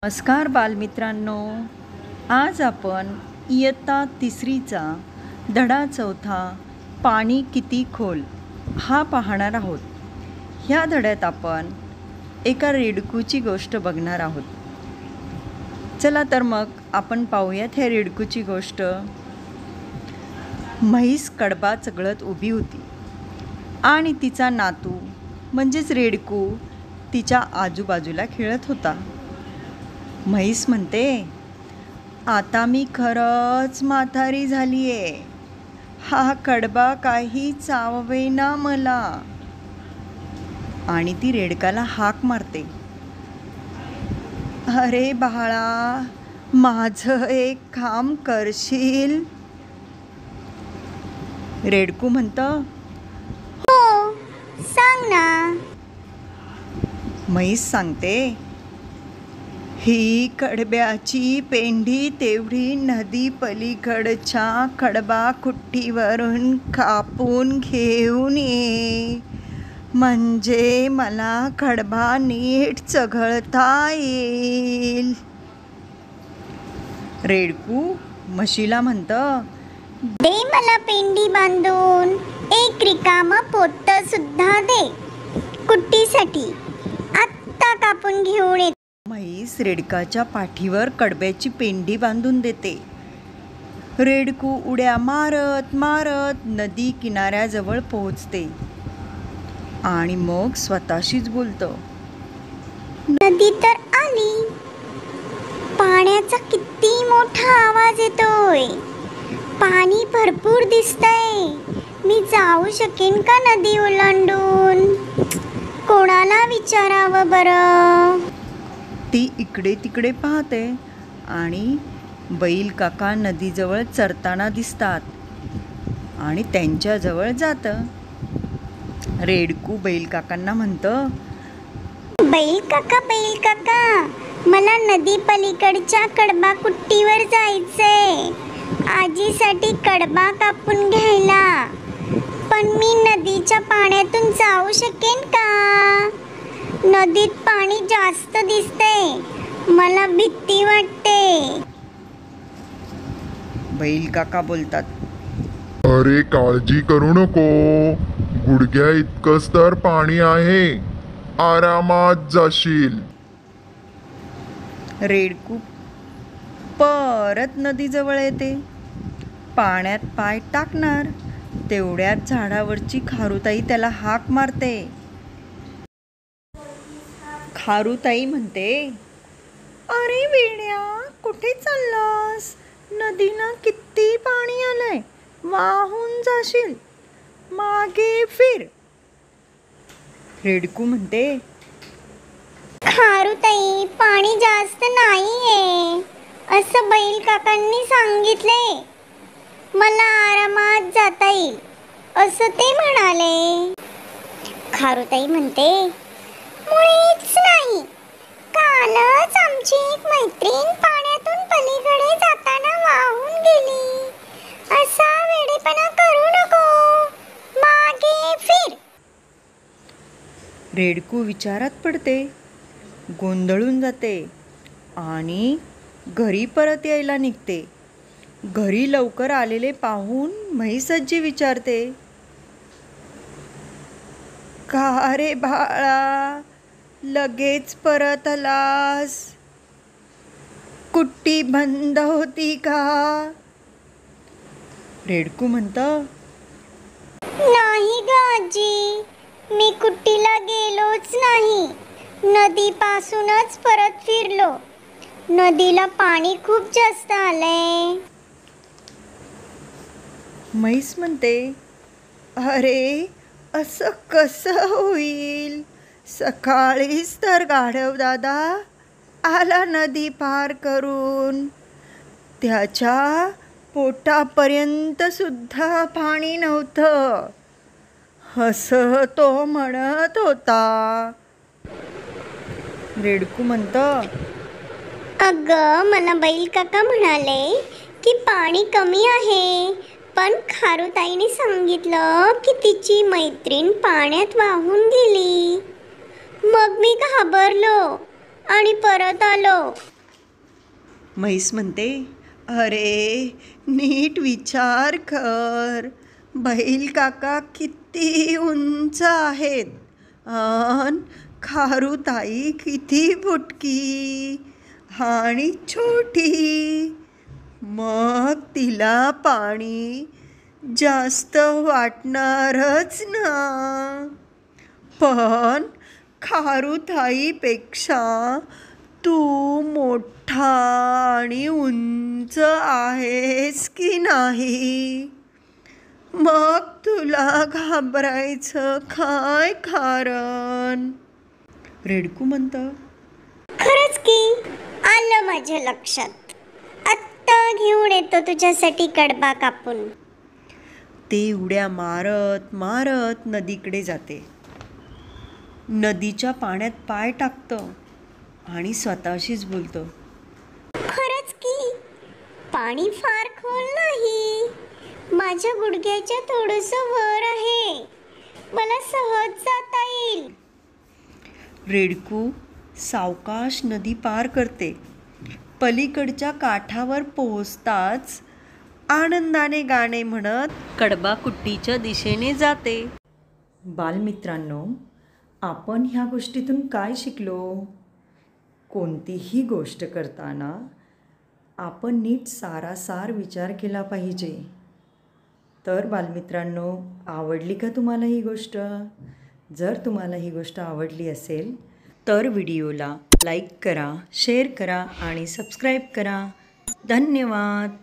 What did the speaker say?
नमस्कार बालमित्रांनो, आज आपण इयत्ता तिसरीचा धडा चौथा पाणी किती खोल हा पाहणार आहोत. ह्या धड्यात आपण एका रेडकूची गोष्ट बघणार आहोत. चला तर मग आपण पाहूयात ह्या रेडकूची गोष्ट. म्हैस कडबा चघळत उभी होती आणि तिचा नातू म्हणजेच रेडकू तिच्या आजूबाजूला खेळत होता. म्हैस म्हणते, आता मी खरंच म्हातारी झाली आहे. हा कडबा काही चावेना मला. आणि ती रेडकाला हाक मारते, अरे बाळा, माझं एक काम करशील? रेडकू म्हणतं, हो, सांग ना. म्हैस सांगते, ही कडब्याची पेंढी तेवढी नदी पलीकडच्या कडबा कुट्टीवरून कापून घेऊन ये, म्हणजे मला कडबा नीट चघळता येईल. रेडकू म्हशीला म्हणतं, दे मला पेंडी बांधून, एक रिकामं पोतं सुद्धा दे कुट्टीसाठी. आत्ता कापून घेऊन ये. म्हैस रेडकाच्या पाठीवर कडब्याची पेंडी बांधून देते. रेडकू उड्या मारत मारत नदी किनाऱ्याजवळ पोहोचते आणि मग स्वतःशीच बोलतं, नदी तर आली. पाण्याचा किती मोठा आवाज येतोय. पाणी भरपूर दिसतंय. मी जाऊ शकेन का नदी ओलांडून? कोणाला विचारावं बरं? ती इकडे तिकडे पाहते आणि बैल काका नदीजवळ चरताना दिसतात आणि त्यांच्याजवळ जातं. रेडकू बैल काकांना म्हणतं, बैल काका, मला नदी पलीकडच्या कडबा कुट्टीवर जायचंय, आजीसाठी कडबा कापून घ्यायला. पण मी नदीच्या पाण्यातून जाऊ शकेन का? नदीत पाणी जास्त दिसतंय, मला भीती वाटते. बैल काका बोलतात, अरे काळजी करू नको, गुडघ्या इतकंच तर पाणी आहे, आरामात जाशील. रेडकू परत नदीजवळ येते. पाण्यात पाय टाकणार तेवढ्यात झाडावरची खारुताई त्याला हाक मारते. खारुताई म्हणते, अरे वेड्या, कुठे चाललास? नदीला किती पाणी आलंय, वाहून जाशील, मागे फिर. रेडकू म्हणते, खारुताई, पाणी जास्त नाहीये असं बैल काकांनी सांगितले. मला आरामात जाता येईल असं ते म्हणाले. खारुताई म्हणते, मुळीच नाही. कालच आमची एक मैत्रीण पाण्यातून पलीकडे जाताना वाहून गेली. असा वेडेपणा करू नको, मागे फिर. रेडकू विचारात पडते, गोंधळून जाते आणि घरी परत यायला निघते. घरी लवकर आलेले पाहून म्हैस आजी विचारते, का रे बाळा, लगेच परत आलास? कुट्टी बंद होती का? रेडकू म्हणतं, नाही ग आजी, मी कुट्टीला गेलोच नाही. नदीपासूनच परत फिरलो. नदीला पाणी खूप जास्त आलंय. म्हैस म्हणते, अरे असं कसं होईल? सकाळीच तर गाढव दादा आला नदी पार करून. त्याच्या पोटापर्यंत सुद्धा पाणी नव्हतं असं तो म्हणत होता. रेडकू म्हणतं, अगं, मला बैल काका म्हणाले की पाणी कमी आहे, पण खारुताईने सांगितलं की तिची मैत्रीण पाण्यात वाहून गेली. मग मी घाबरलो आणि परत आलो. म्हैस म्हणते, अरे नीट विचार कर, बैल काका किती उंच आहेत आणि खारुताई किती बुटकी आणि छोटी. मग तिला पाणी जास्त वाटणारच ना. पण खारुताईपेक्षा तू मोठा आणि उंच आहेस की नाही? मग तुला घाबरायचं काय कारण? रेडकू म्हणतं, खरंच की, आलं माझ्या लक्षात. आत्ता घेऊन येतो तुझ्यासाठी कडबा कापून. ते उड्या मारत मारत नदीकडे जाते. नदीच्या पाण्यात पाय टाकतं आणि स्वतःशीच बोलतं, खरंच की, पाणी फार खोल नाही. माझ्या गुडघ्याच्या थोडंसं वर आहे. मला सहज जाता येईल. रेडकू सावकाश नदी पार करते. पलीकडच्या काठावर पोहोचताच आनंदाने गाणे म्हणत कडबाकुट्टीच्या दिशेने जाते. बालमित्रांनो, आपण ह्या गोष्टीतून काय शिकलो? कोणतीही गोष्ट करताना आपण नीट सारासार विचार केला पाहिजे. तर बालमित्रांनो, आवडली का तुम्हाला ही गोष्ट? जर तुम्हाला ही गोष्ट आवडली असेल तर व्हिडिओला लाईक करा, शेअर करा आणि सबस्क्राईब करा. धन्यवाद.